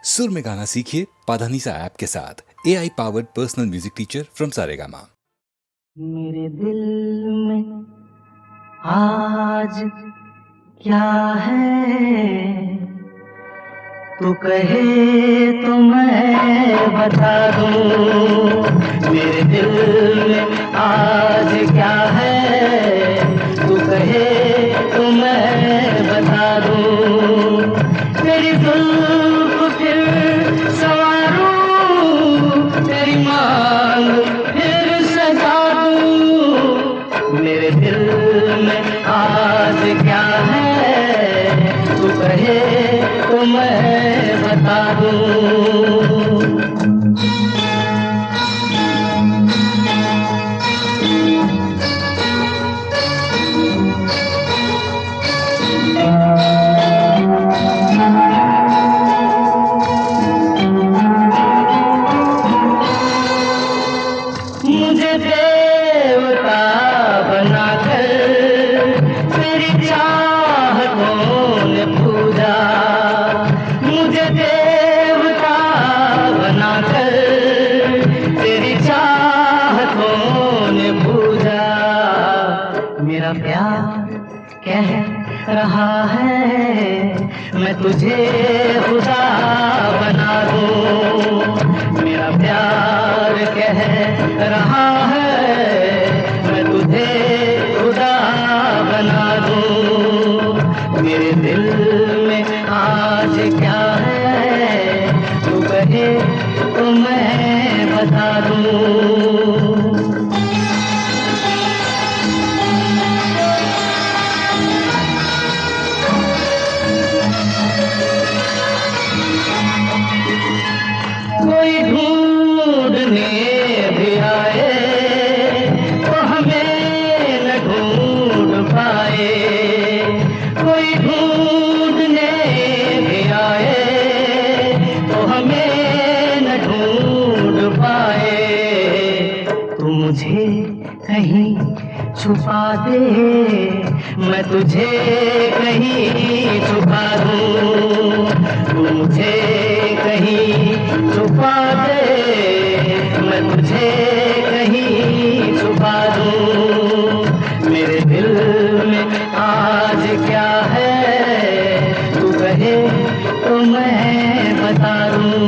सुर में गाना सीखिए पाधानीसा ऐप के साथ। AI powered personal music teacher from Saregama. मेरे दिल में आज क्या है, तू कहे तो मैं बता दूं। मेरे दिल में आज क्या है, तू कहे तो मैं बता दूं। तेरी जुल्फ फिर संवारूं, तेरी मांग फिर सजा दूं। मेरे दिल में आज क्या है, तू कहे तो मैं बता दूं। मुझे देवता बनाकर तेरी चाहतों ने पूजा। मुझे देवता बनाकर तेरी चाहतों ने पूजा। मेरा प्यार कह रहा है मैं तुझे खुदा बना दूं। मेरा प्यार कह रहा है मैं तुझे खुदा बना दूं। मेरे दिल में आज क्या है, तू कहे तो मैं बता दूं। कोई ढूंढने भी आए तो हमें न ढूंढ पाए। कोई ढूंढने भी आए तो हमें न ढूंढ पाए। तू मुझे कहीं छुपा दे, मैं तुझे कहीं छुपा दूं। तू मुझे कहीं छुपा दे, मैं तुझे कहीं छुपा दूं। मेरे दिल में आज क्या है, तू कहे तो मैं बता दूं।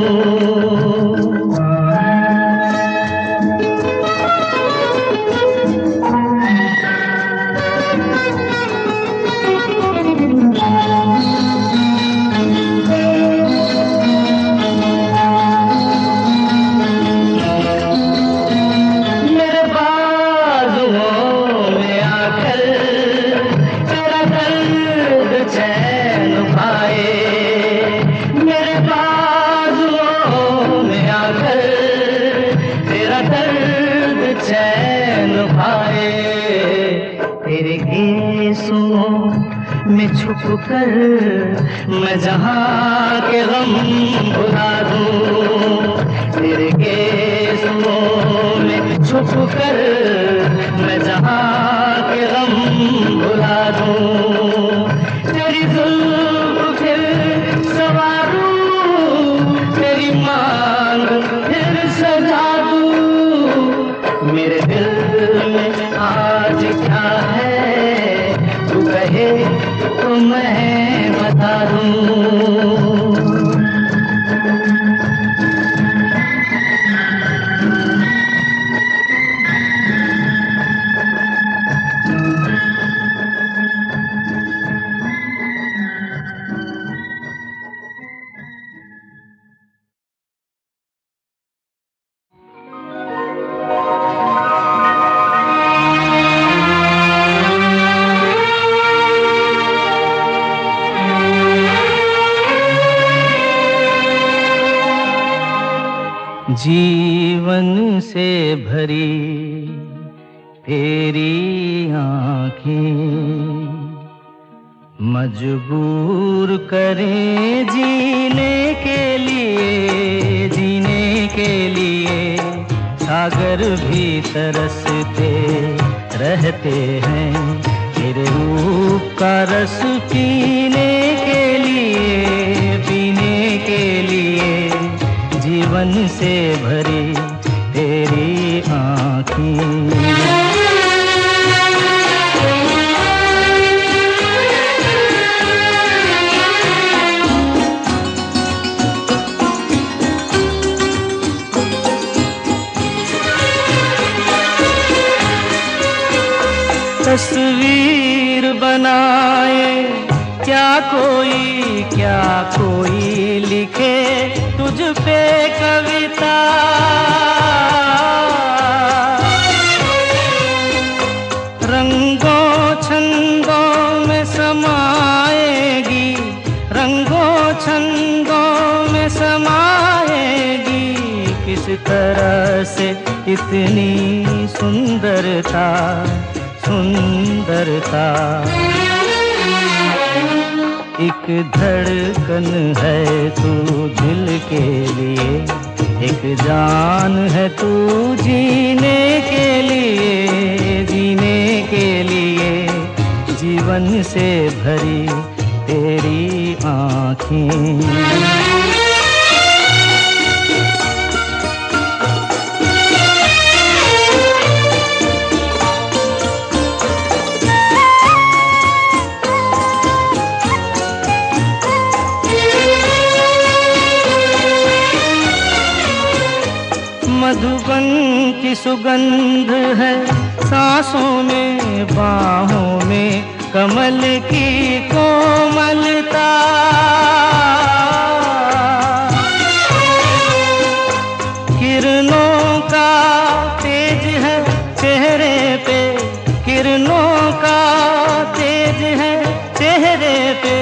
तेरे केसों में छुप कर मैं जहाँ के गम भुला दूं। तेरे केसों में छुप कर मैं जहाँ के गम भुला दूं। तेरी जुल्फ फिर संवारूं, तेरी मांग फिर सजा दूं। मेरे दिल में आज क्या है, तू कहे तो मैं बता दूं। जीवन से भरी तेरी आँखें मजबूर करें जीने के लिए, जीने के लिए। सागर भी तरसते रहते हैं तेरे रूप का रस पीने के लिए, पीने के लिए। जीवन से भरी तेरी आँखें। तस्वीर बनाए क्या कोई लिखे तुझ पे कविता। रंगों छंदों में समाएगी, रंगों छंदों में समाएगी, किस तरह से इतनी सुंदरता सुंदरता। एक धड़कन है तू दिल के लिए, एक जान है तू जीने के लिए, जीने के लिए जीवन से भरी तेरी आँखें। मधुबन की सुगंध है सांसों में, बाहों में कमल की कोमलता। किरणों का तेज है चेहरे पे, किरणों का तेज है चेहरे पे,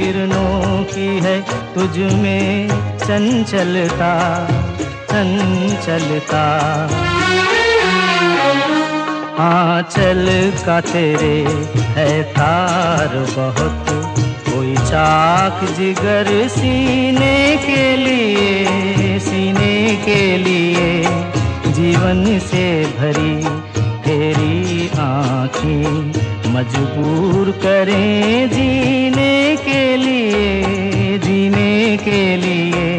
हिरणों की है तुझ में चंचलता चंचलता। आंचल का तेरे है तार बहुत, कोई चाक जिगर सीने के लिए, सीने के लिए जीवन से भरी तेरी आँखें मजबूर करें जीने के लिए, जीने के लिए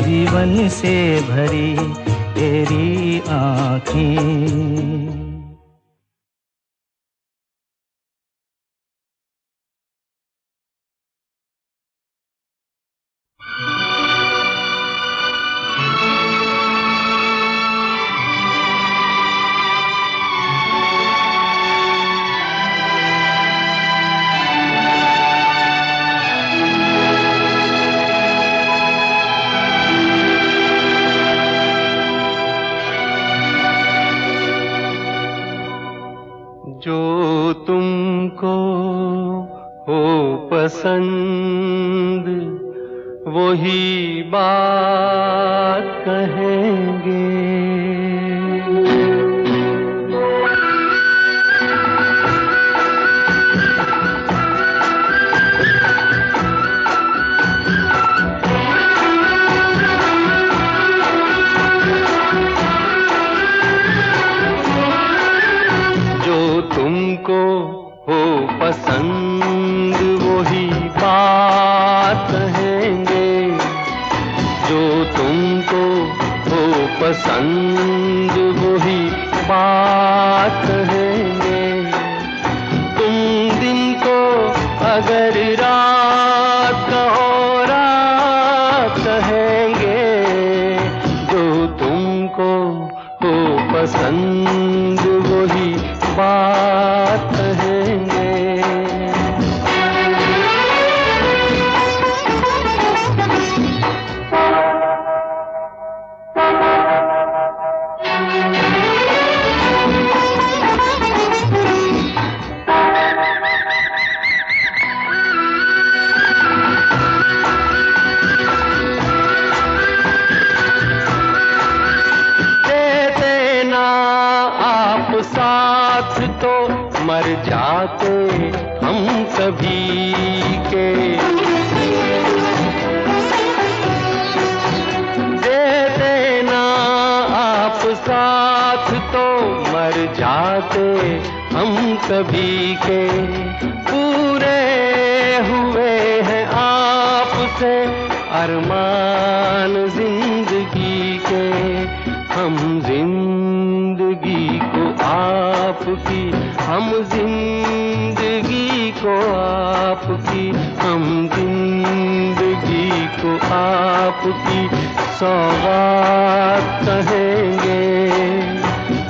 जीवन से भरी तेरी आँखें। जो तुमको हो पसंद वही बात कहेंगे। तुमको हो पसंद वही बात कहेंगे, जो तुमको हो पसंद वही बात कहेंगे। तुम दिन को अगर रात कहो रात कहेंगे, जो तुमको हो पसंद वही बात कहेंगे। देते ना आप साथ तो मर जाते हम सभी के। देते ना आप साथ तो मर जाते हम सभी के। पूरे हुए हैं आपसे अरमान जिंदगी के, हम जिंदगी को आपकी, हम जिंदगी को आपकी, हम जिंदगी को आपकी सौगात कहेंगे।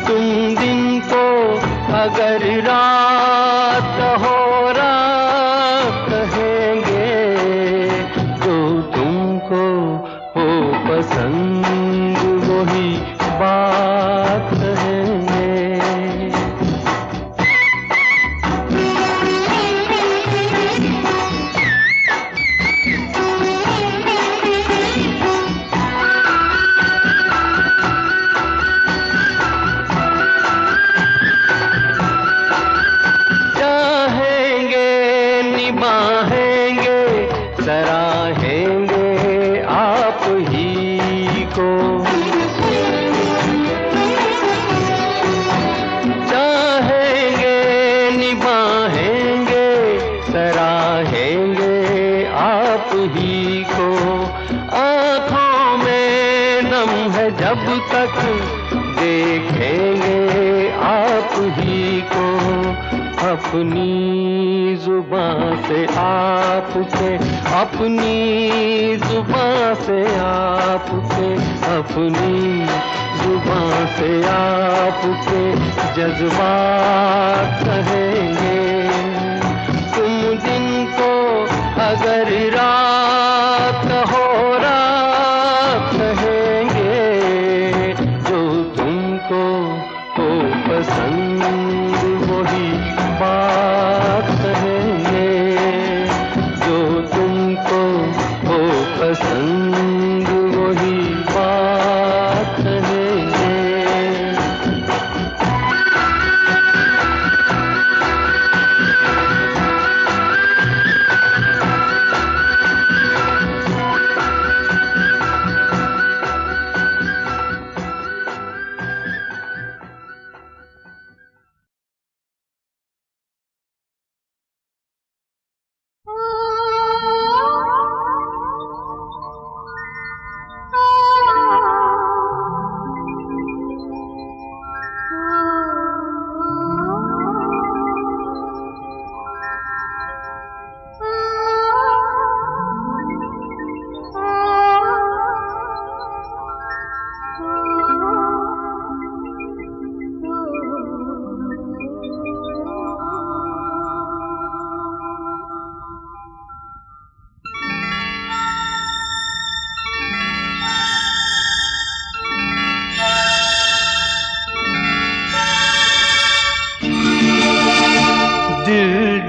तुम दिन को अगर रात हो रात कहेंगे, जो तुमको हो पसंद वही बात कहेंगे। सराहेंगे आप ही को, चाहेंगे निभाएंगे, सराहेंगे आप ही को। आँखों में नम है जब तक देखेंगे आप ही को, अपनी जुबान से आपके, अपनी जुबान से आपके, अपनी जुबान से आपके जज्बात कहेंगे। तुम दिन को अगर रात हो रात कहेंगे, जो तुमको हो पसंद वही बात कहेंगे, जो तुमको हो पसंद वही बात कहेंगे।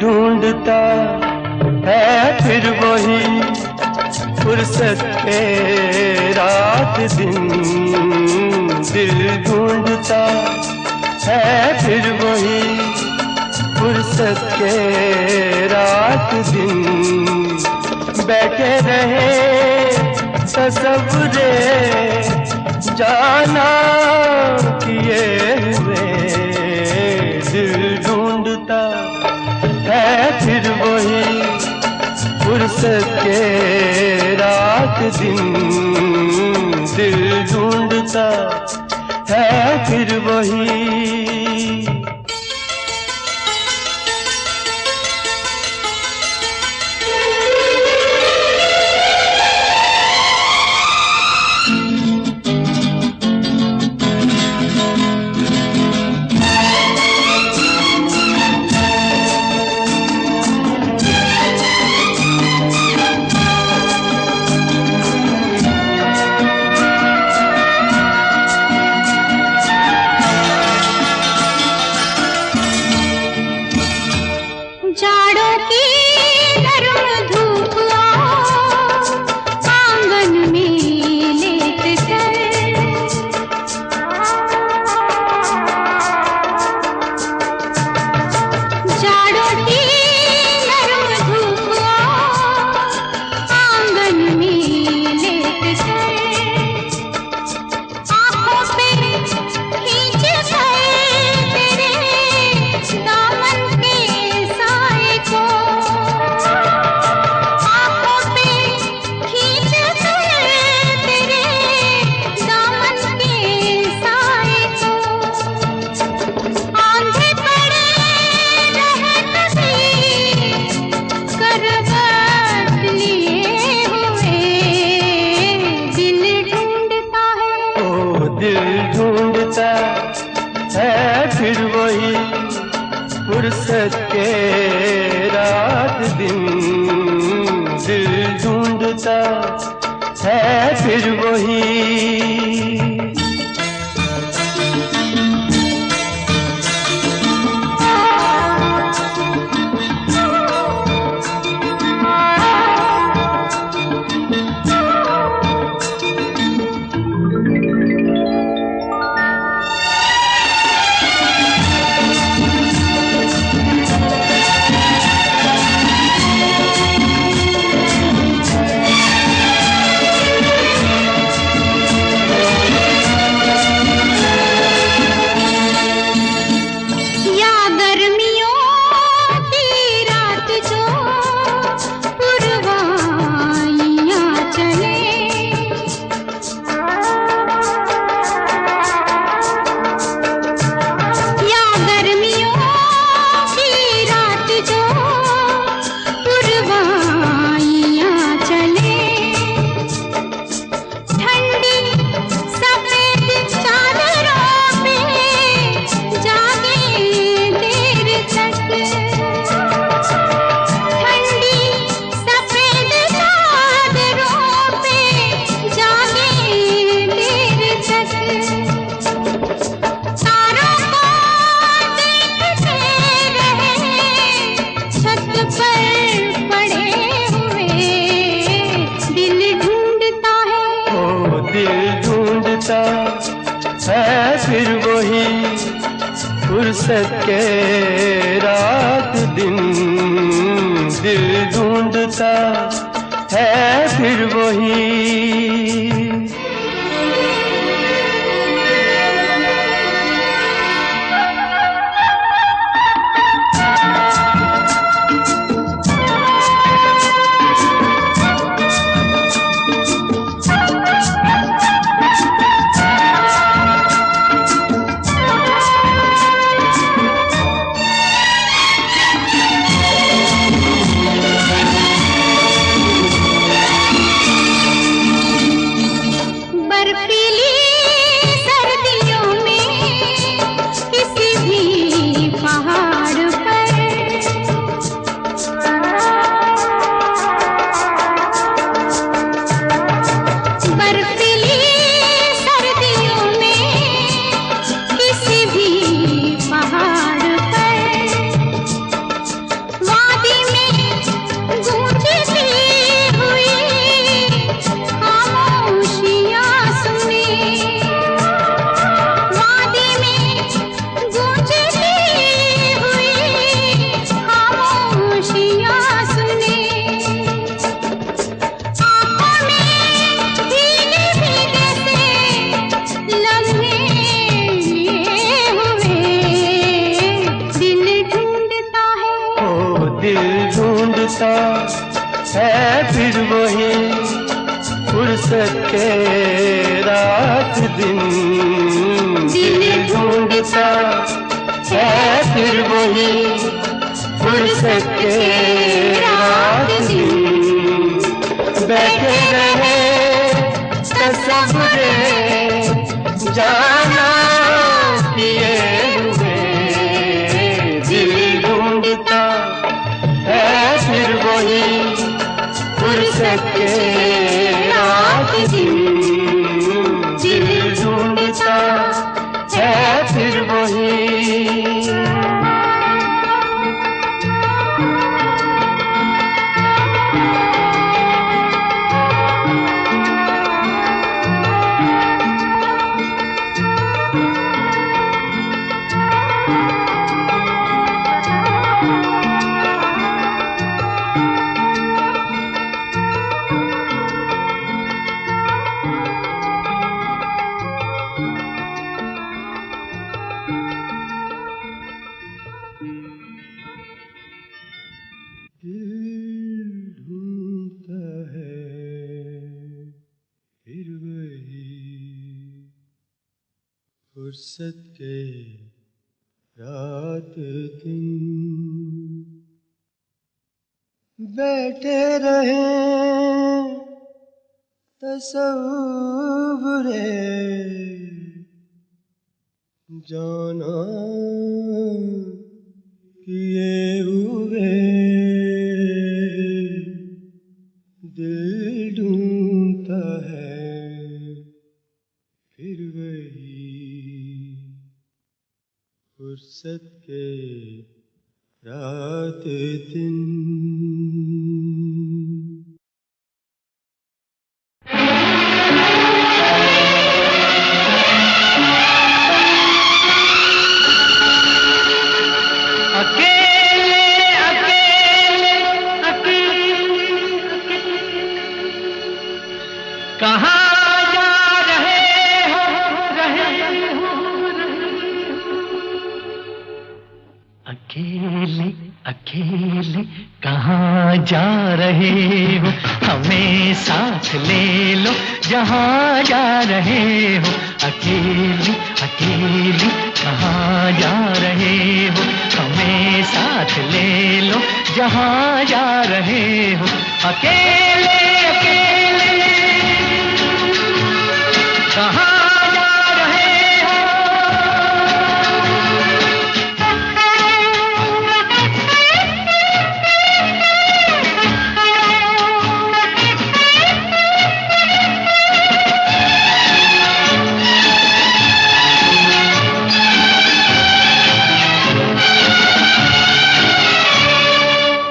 ढूंढता है फिर वही फुर्सत के रात दिन, दिल ढूंढता है फिर वही फुर्सत के रात दिन। बैठे रहे तसव्वुरे जाना किए हुए, दिल ढूंढता है फिर वही फुर्सत के रात दिन, दिल ढूंढता है फिर वही। फुर्सत के रात दिन दिल ढूंढता है फिर वही। है फिर वही फुर्सत के रात दिन दिल ढूंढता है फिर वही। है फिर वही फुर्सत के रात दिन दिल ढूंढता है फिर वही फुर्सत के रात दिन बैठे रहे तसव्वुरे जाना किए हुए दिल ढूंढता है फिर वही फुर्सत के रात दिन दिल ढूंढता है फिर वही। फुर्सत के रात दिन बैठे रहे तसव्वुरे जाना किए हुए दिल ढूंढता है फिर वही फुर्सत के रात दिन। कहाँ जा रहे हो अकेले अकेले कहाँ जा रहे हो, हमें साथ ले लो जहाँ जा रहे हो। अकेले अकेले कहाँ जा रहे हो, हमें साथ ले लो जहाँ जा रहे हो। अकेले अकेले कहाँ जा रहे हो।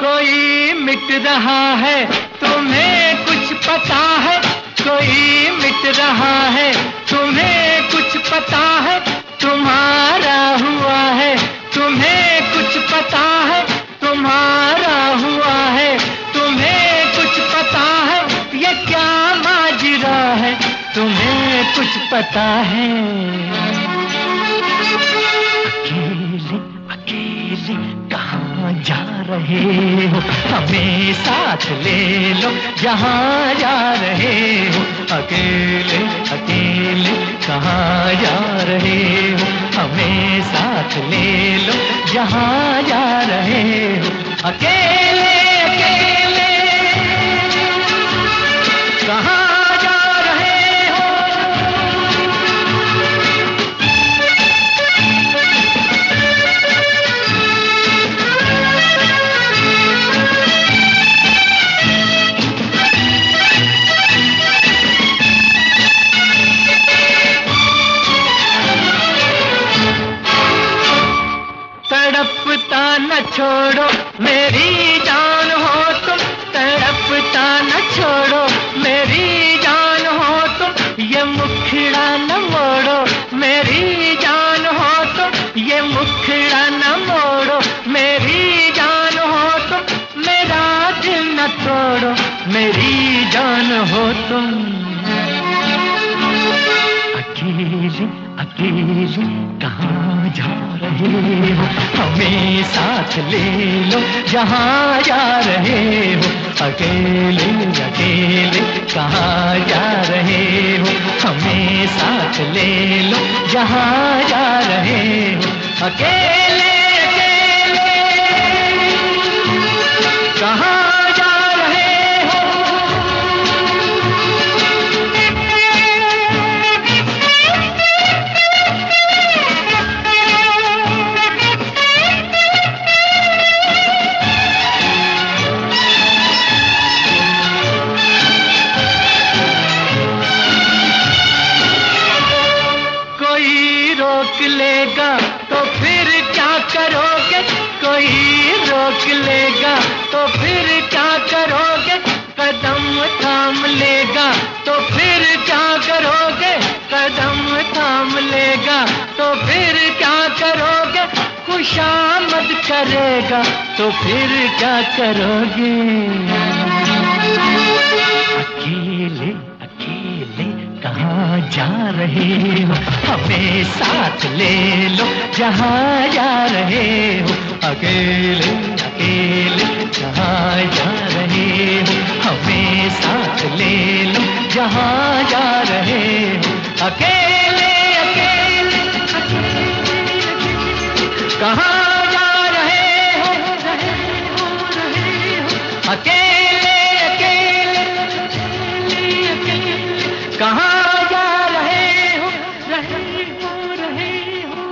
कोई मिट रहा है तुम्हें कुछ पता है, कोई मिट रहा है तुम्हें कुछ पता है। तुम्हारा हुआ है तुम्हें कुछ पता है, तुम्हारा हुआ है तुम्हें कुछ पता है। ये क्या माजरा है तुम्हें कुछ पता है। अकेले अकेले कहाँ जा रहे हो, हमें साथ ले लो जहाँ जा रहे हो। अकेले अकेले कहाँ जा रहे हो, हमें साथ ले लो जहाँ जा रहे हो। अकेले अकेले कहाँ जा रहे हो। तड़पता न छोड़ो मेरी जान हो तुम, तड़पता न छोड़ो मेरी जान हो तुम। ये मुखड़ा न मोड़ो मेरी जान हो तुम, ये मुखड़ा न मोड़ो मेरी जान हो तुम। मेरा दिल न तोड़ो मेरी जान हो तुम। अकेले अकेले कहाँ जा रहे हो, हमें साथ ले लो जहाँ जा रहे हो। अकेले अकेले कहाँ जा रहे हो, हमें साथ ले लो जहाँ जा रहे हो। अकेले अकेले कहाँ जा रहे हो। रोक लेगा तो फिर क्या करोगे, कोई रोक लेगा तो फिर क्या करोगे। कदम थाम लेगा तो फिर क्या करोगे, कदम थाम लेगा तो फिर क्या करोगे। खुशामद करेगा तो फिर क्या करोगे। अकेले अकेले कहाँ जा रहे हो, हमें साथ ले लो जहाँ जा रहे हो। अकेले अकेले कहाँ जा रहे हो, हमें साथ ले लो जहाँ जा रहे हो। अकेले अकेले कहाँ जा रहे हो, अकेले अकेले कहाँ जा रहे हो, रहे हो।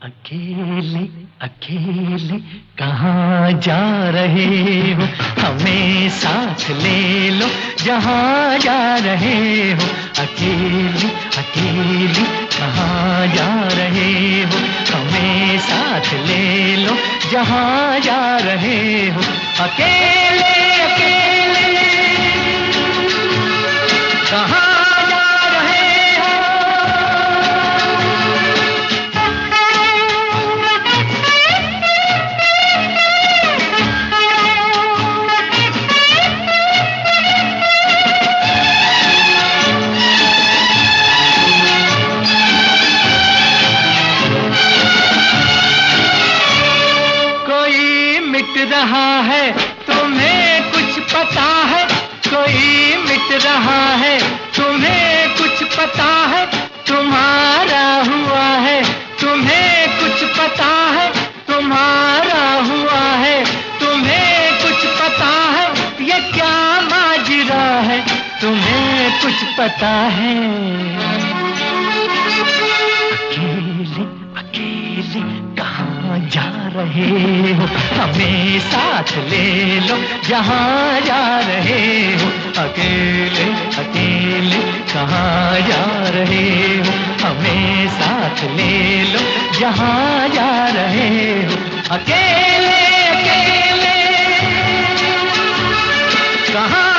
अकेले अकेले कहाँ जा रहे हो, हमें साथ ले लो जहाँ जा रहे हो। अकेले अकेले कहाँ जा रहे हो, हमें साथ ले लो जहाँ जा रहे हो। अकेले अकेले कहाँ रहा है, तुम्हें कुछ पता है, कोई मिट रहा है, तुम्हें कुछ पता है, तुम्हारा हुआ है, तुम्हें कुछ पता है, तुम्हारा हुआ है, तुम्हें कुछ पता है, ये क्या माजरा है, तुम्हें कुछ पता है। अकेले अकेले कहाँ जा रहे हो, हमें साथ ले लो जहाँ जा रहे हो। अकेले अकेले कहाँ जा रहे हो, हमें साथ ले लो जहाँ जा रहे हो। अकेले अकेले कहाँ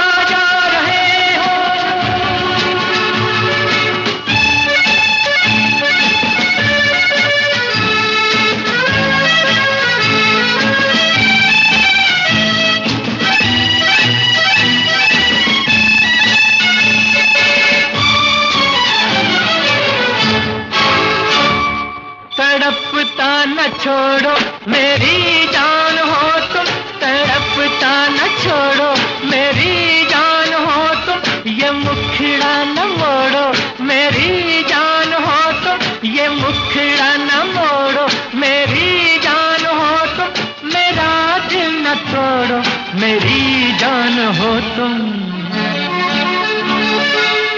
तड़पता न छोड़ो मेरी जान हो तुम, तड़पता न छोड़ो मेरी जान हो तुम, ये मुखड़ा न मोड़ो मेरी जान हो तुम, ये मुखड़ा न मोड़ो मेरी जान हो तुम, मेरा दिल न तोड़ो मेरी जान हो तुम।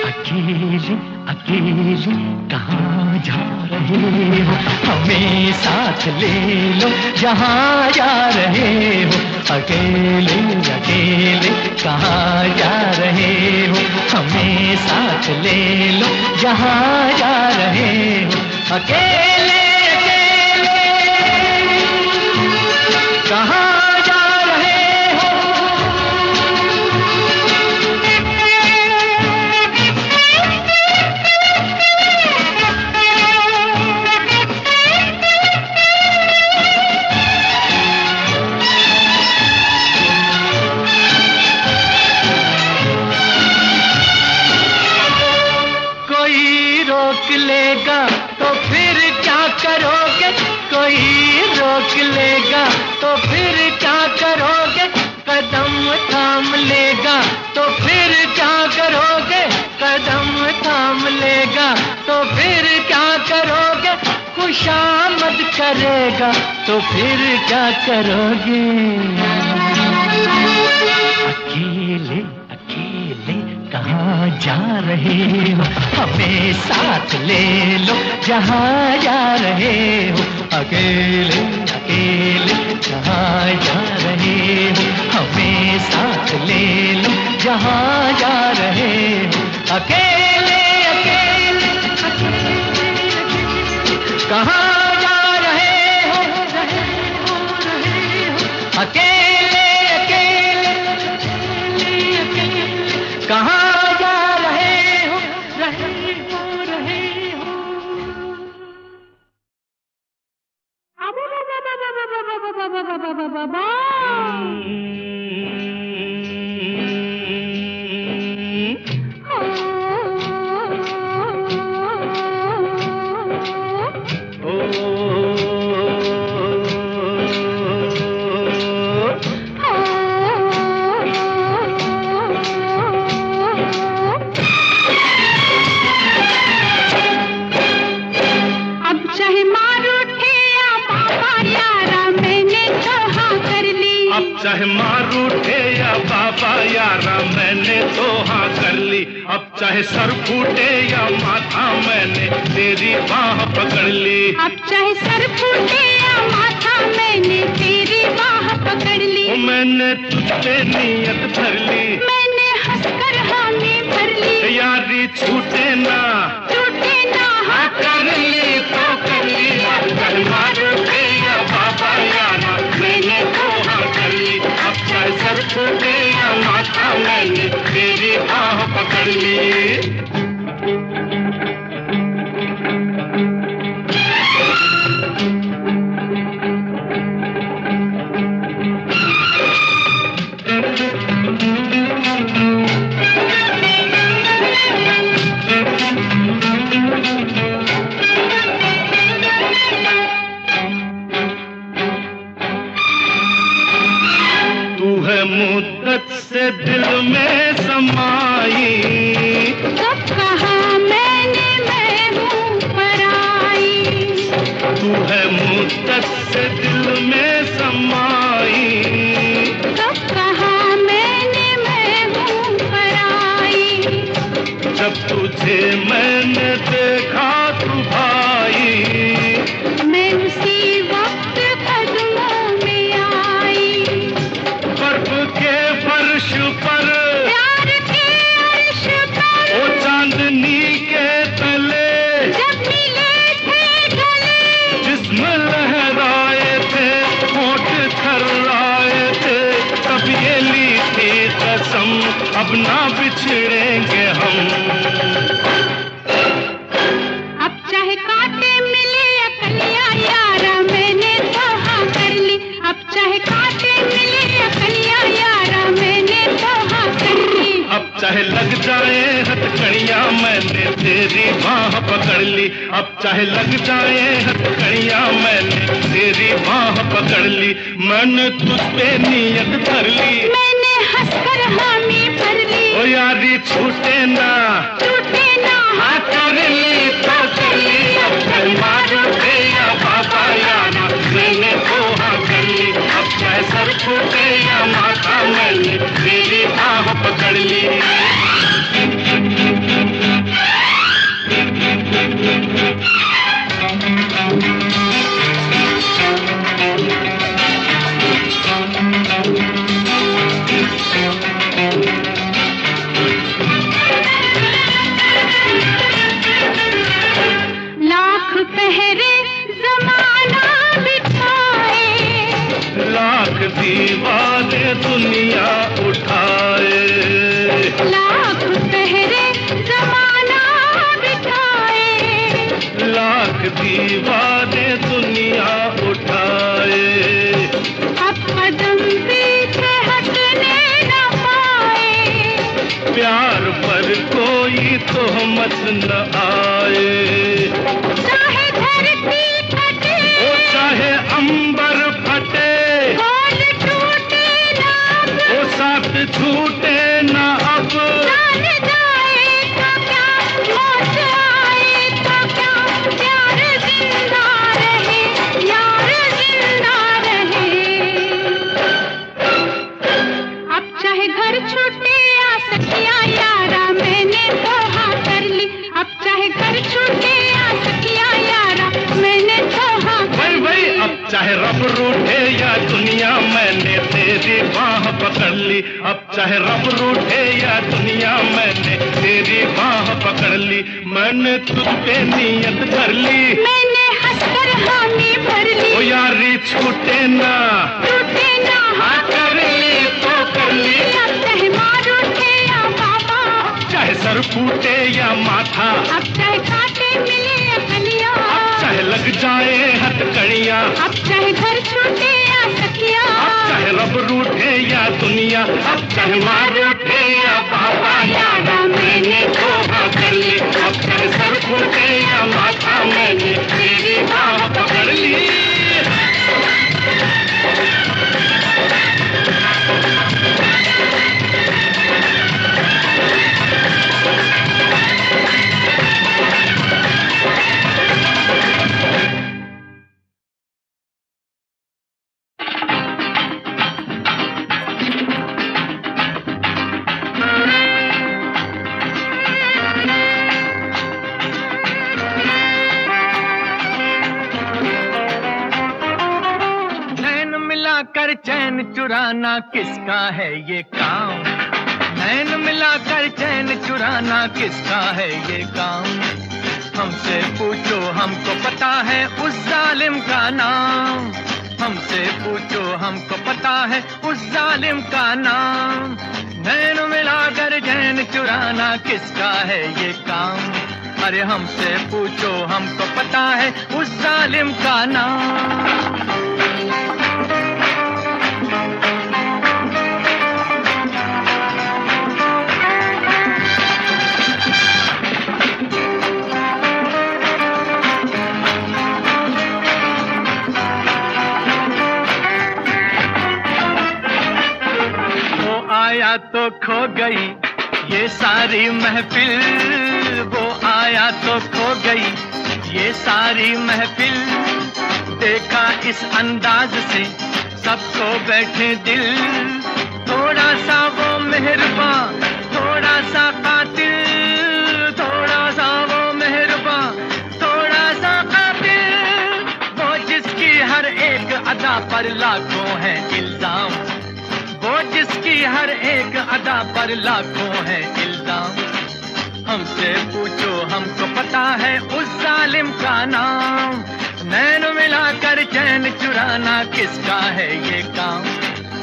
अकेले अकेले कहाँ जा रहे हो, हमें साथ ले लो जहाँ जा रहे हो। अकेले अकेले कहाँ जा रहे हो, हमें साथ ले लो जहाँ जा रहे हो। अकेले अकेले कहाँ लेगा तो फिर क्या करोगे, कोई रोक लेगा तो फिर क्या करोगे, कदम थाम लेगा तो फिर क्या करोगे, कदम थाम लेगा तो फिर क्या करोगे, खुशामद करेगा तो फिर क्या करोगे। अकेले अकेले कहाँ जा रहे हो, हमें साथ ले लो जहाँ जा रहे हो। अकेले अकेले कहाँ जा रहे हो, हमें साथ ले लो जहाँ जा रहे हो। अकेले अकेले कहाँ जा रहे हो, अकेले अकेले कहाँ जा रहे हो, रहे हो। चाहे मार उठे या बाबा यारा मैंने तो हाँ कर ली, अब चाहे सर फूटे या माथा मैंने तेरी बाह पकड़ ली। अब चाहे सर फूटे या माथा मैंने तेरी बाह पकड़ ली। मैंने तुझ पे नियत धर ली, मैंने हंसकर हामी भर ली। यारी छूटे ना टूटे ना हाँ कर ली तो कर ली। कल मारो या बाबा यारा मैंने तो हाँ कर ली। अब चाहे सर फूटे या माथा मैंने तेरी बाह पकड़ ली। मुद्दत से दिल में समाई, कब कहा मैंने मैं हूँ पराई। तू है मुद्दत से दिल में समाई, कब कहा मैंने मैं हूँ पराई। जब तुझे मैंने देखा तू भाई, मैं उसी वक्त कदमों में आई। बर्फ के फर्श पर प्यार के अर्श पर ओ चांदनी के तले जब मिले थे गले। जिस्म लहराए थे होठ थर्राए थे, तब ये ली थी कसम अब ना बिछड़ेंगे हम। अब चाहे कांटे मिले या कलियां यारा मैंने तो हाँ कर ली। अब चाहे कांटे मिले या कलियां यारा मैंने तो हाँ कर ली। अब चाहे लग जाए हथकड़ियां मैंने तेरी बाह पकड़ ली। अब चाहे लग जाए हथकड़ियां मैंने तेरी बाह पकड़ ली। मैंने तुझ पे नियत धर ली, मैंने हंसकर हामी भर ली। ओ यारी छूटे ना टूटे ना हाँ कर ली तो कर ली। अब चाहे मारो या बाबा यारा मैंने तो हाँ कर ली। अब चाहे सर फूटे या माथा मैंने तेरी बाह पकड़ ली। लाख पहरे जमाना बिठाए, लाख दीवाने दुनिया उठाए, लाख पहरे जमाना बिठाए। लाख दीवाने दुनिया उठाए। अब कदम पीछे हटने न पाए। प्यार पर कोई तोहमत न आए, चाहे धरती फटे ओ चाहे अंबर फटे, बोल टूटे ना अब। ओ साथ छूटे न अब। जान जाए तो क्या मौत आए तो क्या, प्यार जिंदा रहे यार जिंदा रहे। अब चाहे घर छूटे या सखिया यारा मैंने तो हाँ कर ली। अब चाहे घर छूटे या सखिया यारा मैंने तो हाँ कर भाई ली। अब चाहे रब रूठे या दुनिया मैंने तेरी बाह पकड़ ली। अब चाहे रब रूठे या दुनिया मैंने तेरी बाह पकड़ ली। मैंने तुझ पे नियत धर ली, मैंने हंसकर हामी भर ओ ली। यारी छूटे ना टूटे ना हाँ कर ली तो कर ली। अब चाहे मार उठे या बाबा, चाहे सर फूटे या माथा, अब चाहे कांटे मिले या कलियां, अब चाहे लग जाए हथकड़ियां, अब चाहे घर छूटे या सखिया, अब चाहे रब रूठे या दुनिया, अब चाहे मार उठे या बाबा यारा मैंने तो हाँ कर ली। अब चाहे सर फूटे या माथा मैंने तेरी बाह पकड़ ली। मिलाकर चैन चुराना किसका है ये काम? नैन मिलाकर चैन चुराना किसका है ये काम? हमसे पूछो हमको पता है उस जालिम का नाम। हमसे पूछो हमको पता है उस जालिम का नाम। नैन मिलाकर चैन चुराना किसका है ये काम? अरे हमसे पूछो हमको पता है उस जालिम का नाम। आया तो खो गई ये सारी महफिल, वो आया तो खो गई ये सारी महफिल। देखा इस अंदाज से सबको बैठे दिल, थोड़ा सा वो मेहरबान थोड़ा सा कातिल, थोड़ा सा वो मेहरबान थोड़ा सा कातिल। वो जिसकी हर एक अदा पर लाखों है इल्जाम, वो जिसकी हर एक अदा पर लाखों है इल्जाम। हमसे पूछो हमको पता है उस जालिम का नाम। नैन मिलाकर चैन चुराना किसका है ये काम?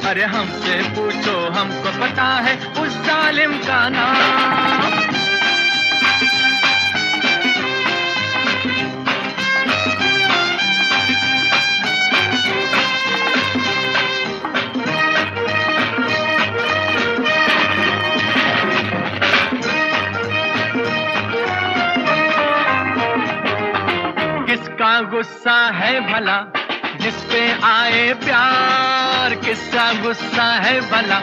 अरे हमसे पूछो हमको पता है उस जालिम का नाम। किसका गुस्सा है भला जिस पे आए प्यार? किसका गुस्सा है भला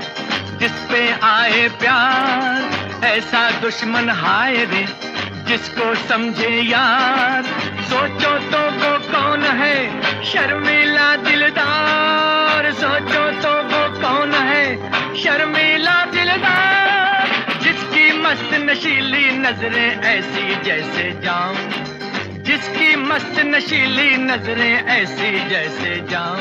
जिस पे आए प्यार? ऐसा दुश्मन हाय रे जिसको समझे यार। सोचो तो वो कौन है शर्मीला दिलदार, सोचो तो वो कौन है शर्मीला दिलदार। जिसकी मस्त नशीली नजरें ऐसी जैसे जाम, जिसकी मस्त नशीली नजरें ऐसी जैसे जाम।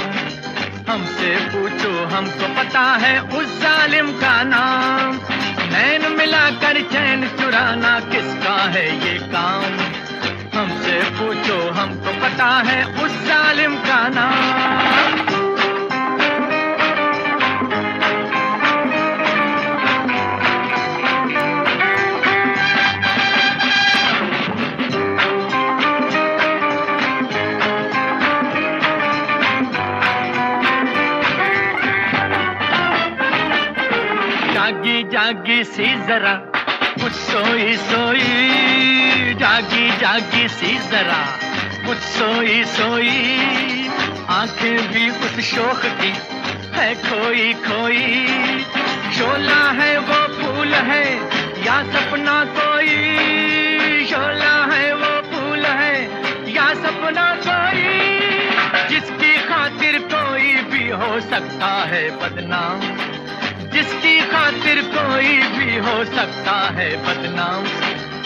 हमसे पूछो हमको पता है उस जालिम का नाम। नैन मिलाकर चैन चुराना किसका है ये काम? हमसे पूछो हमको पता है उस जालिम का नाम। जागी जागी सी जरा कुछ सोई सोई, जागी जागी सी जरा कुछ सोई सोई। आंखें भी उस शोख की है खोई खोई। शोला है वो फूल है या सपना कोई? शोला है वो फूल है या सपना कोई? जिसकी खातिर कोई भी हो सकता है बदनाम, जिसकी खातिर कोई भी हो सकता है बदनाम।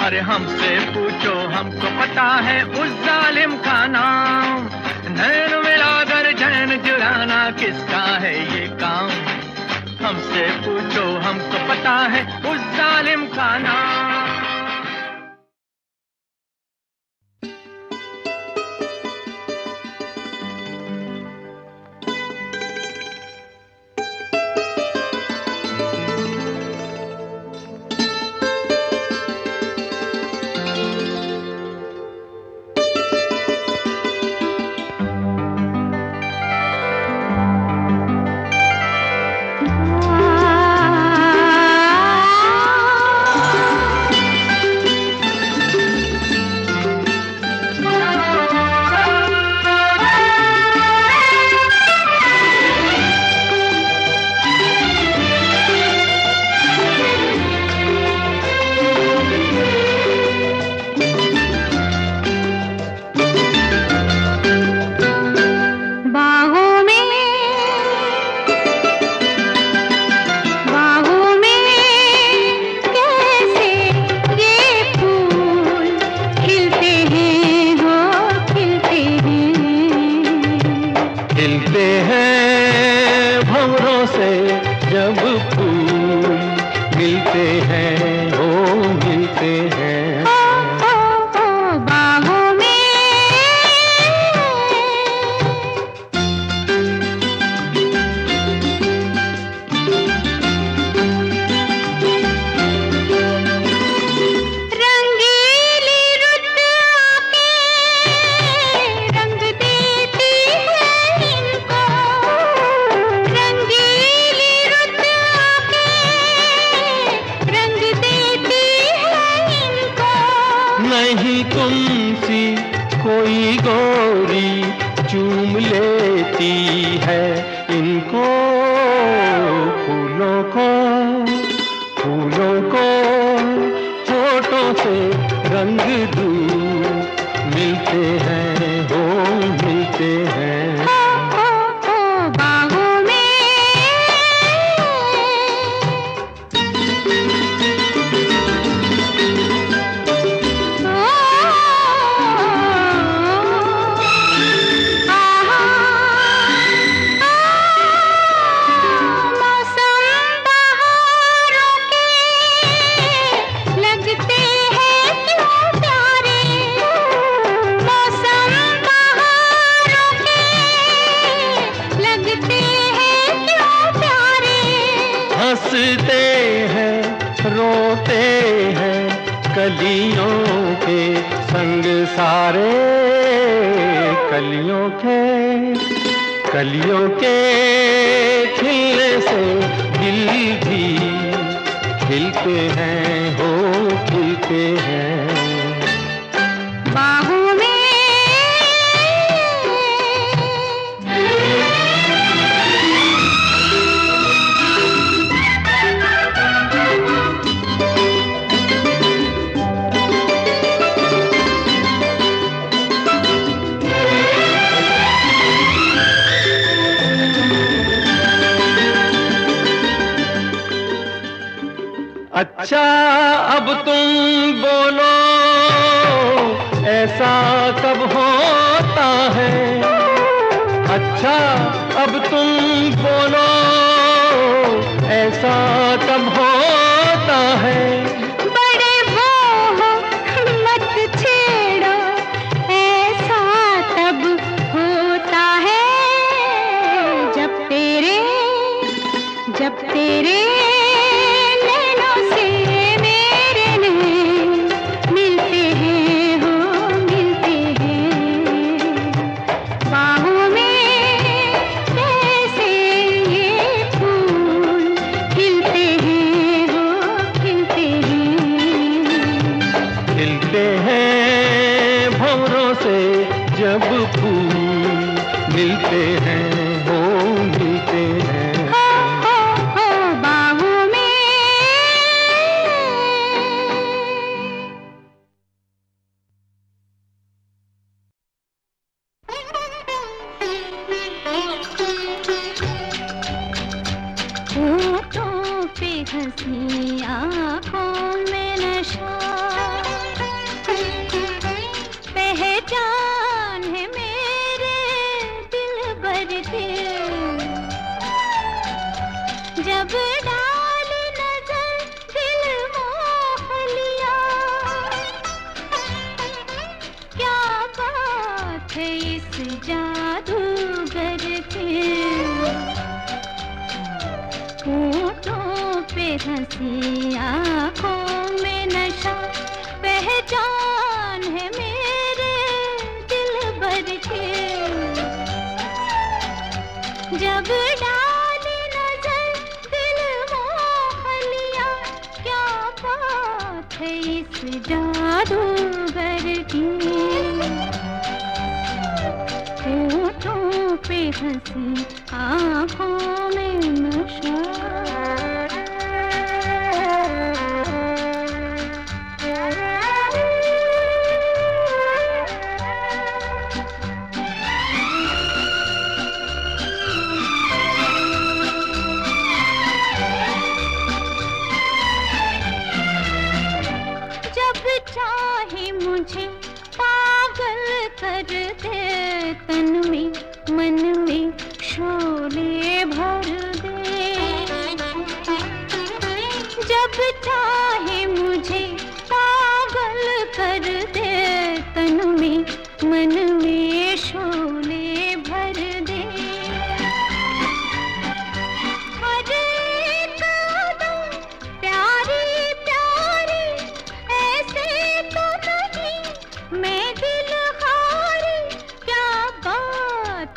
अरे हमसे पूछो हमको पता है उस जालिम का नाम। नैन मिलाकर चैन चुराना किसका है ये काम? हमसे पूछो हमको पता है उस जालिम का नाम। खिलते हैं भंवरों से जब फूल मिलते हैं, ओ मिलते हैं। बाहों में रंगीली रुत आके रंग देती है इनको, रंगीली रुत आके रंग देती है इनको। नहीं तुमसी कोई गोरी चूम लेती है इनको, फूलों को होठों से रंग दूर मिलते हैं, हो मिलते हैं। बाहों में मौसम बहारों के लगते हैं क्यों प्यारे, मौसम बहारों के लगते हैं क्यों प्यारे। हंसते हैं रोते हैं कलियों के संग सारे, कलियों के खिलने से दिल भी खिलते हैं, हो खिलते हैं। बाहों में अच्छा अब तुम बोलो ऐसा कब होता है, अच्छा अब तुम बोलो ऐसा कब होता है। बड़े वो हो मत छेड़ो, ऐसा तब होता है जब तेरे नैनों से मेरे नैन मिलते हैं, हो मिलते हैं। बाहों में कैसे ये फूल खिलते हैं, हो खिलते हैं। खिलते हैं भंवरों से जब फूल मिलते हैं, हो मिलते हैं। बाहों में होठों पे हंसी आँखों में नशा, पहचान है मेरे दिलबर की। जब डाली नजर दिल मोह लिया, क्या बात है इस जादूगर की। होठों पे हंसी आँखों में नशा, पहचान है मेरे दिलबर की। जब डाली नजर दिल मोह लिया, क्या बात है इस जादूगर की। होठों पे हंसी आँखों में नशा। चाहे मुझे पागल कर दे, तन में मन में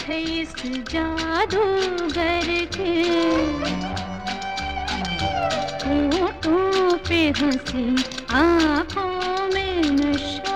थे इस जादूगर के। होठों पे हंसी, आँखों में नशा,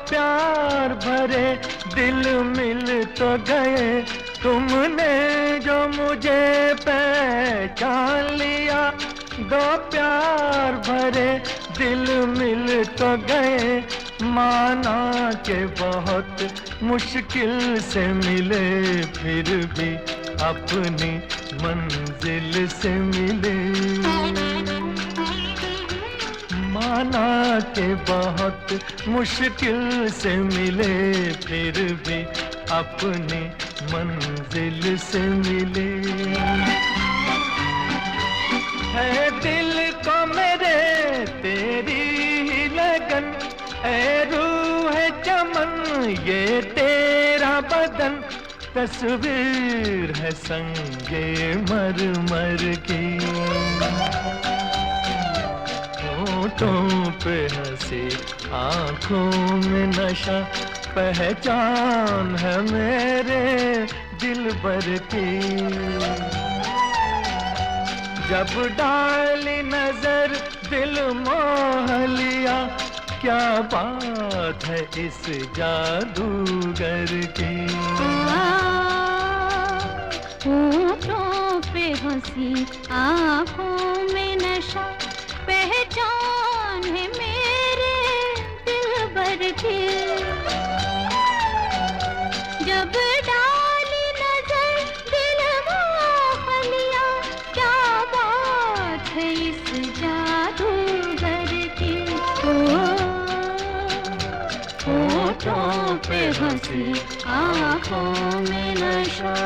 प्यार भरे दिल मिल तो गए। तुमने जो मुझे पहचान लिया, दो प्यार भरे दिल मिल तो गए। माना के बहुत मुश्किल से मिले, फिर भी अपनी मंजिल से मिले। माना के बहुत मुश्किल से मिले, फिर भी अपनी मंजिल से मिले। है दिल को मेरे तेरी ही लगन, है रूह चमन ये तेरा बदन। तस्वीर है संगे मरमर की, होठों पे हंसी, आँखों में नशा। पहचान है मेरे दिलबर की। जब डाली नजर दिल मोह लिया, क्या बात है इस जादूगर की। होठों पे हंसी, आँखों में नशा, पहचान है मेरे दिलबर की। जब डाली नजर दिल मोह लिया, क्या बात है इस जादूगर की। होठों पे हंसी, आँखों में नशा।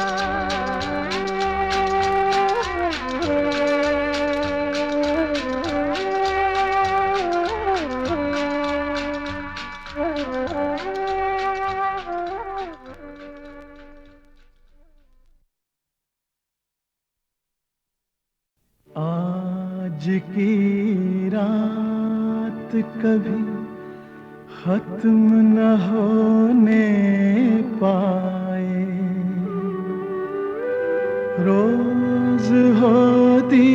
आज की रात कभी खत्म न होने पाए, रोज होती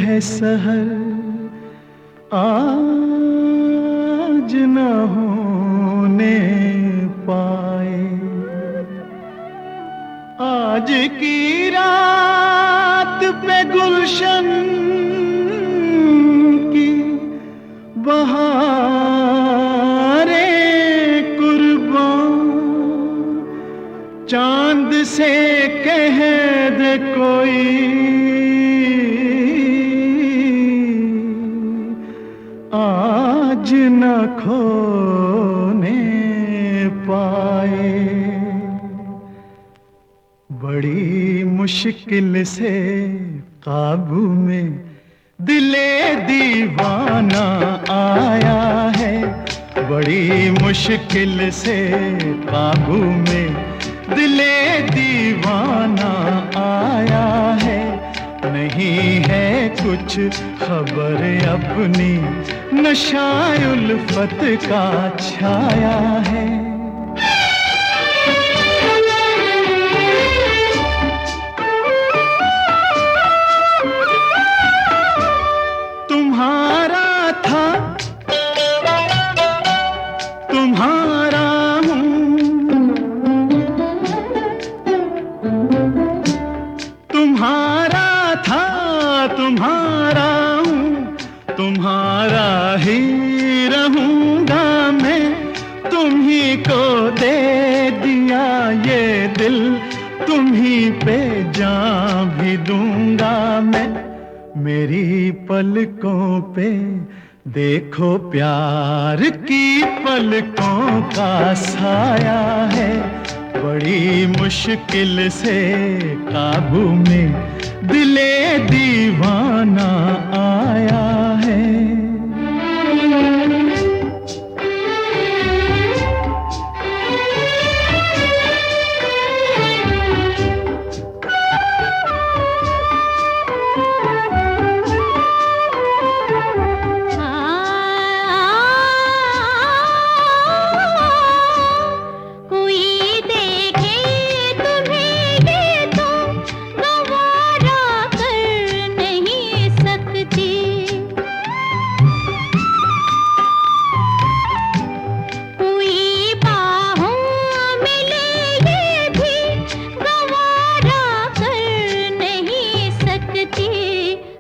है सहर आज न होने पाए। आज की रात पे गुलशन की बहारें कुर्बान, चांद से कह दे कोई आज न खोने पाए। बड़ी मुश्किल से काबू में दिले दीवाना आया है, बड़ी मुश्किल से काबू में दिले दीवाना आया है। नहीं है कुछ खबर अपनी, नशा उल्फत का छाया है। तुम्हारा था तुम्हारा हूँ, तुम्हारा था तुम्हारा हूँ, तुम्हारा ही रहूंगा मैं। तुम ही को दे दिया ये दिल, तुम ही पे जान भी दूंगा मैं। मेरी पलकों पे देखो प्यार की पलकों का साया है, बड़ी मुश्किल से काबू में दिले दीवाना आया है।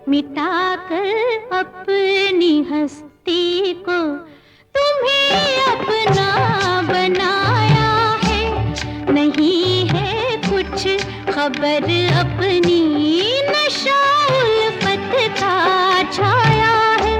मिटाकर अपनी हस्ती को तुम्हें अपना बनाया है, नहीं है कुछ खबर अपनी, नशा उल्फत का छाया है।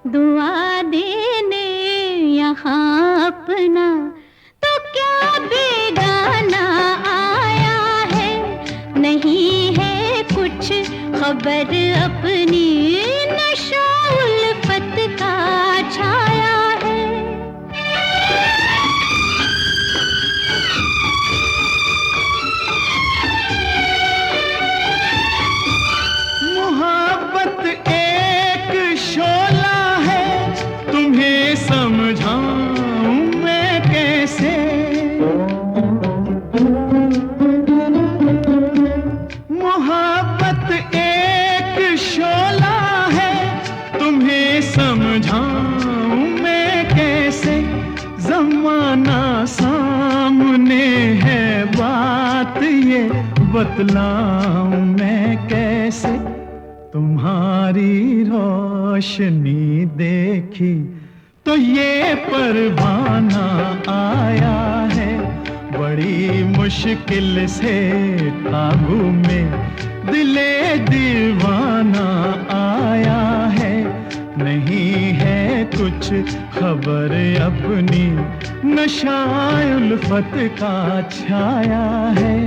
दुआ देने यहाँ अपना तो क्या बेगाना आया है, नहीं है कुछ खबर अपनी, नशा उल्फत का छाया है। मोहब्बत एक शोला है, तुम्हें समझाऊं मैं कैसे। मोहब्बत एक शोला है, तुम्हें समझाऊं मैं कैसे। जमाना सामने है, बात ये बतलाऊं मैं कैसे। तुम्हारी रोशनी देखी तो ये परवाना आया है, बड़ी मुश्किल से काबू में दिले दीवाना आया है, नहीं है कुछ खबर अपनी, नशा उल्फत का छाया है।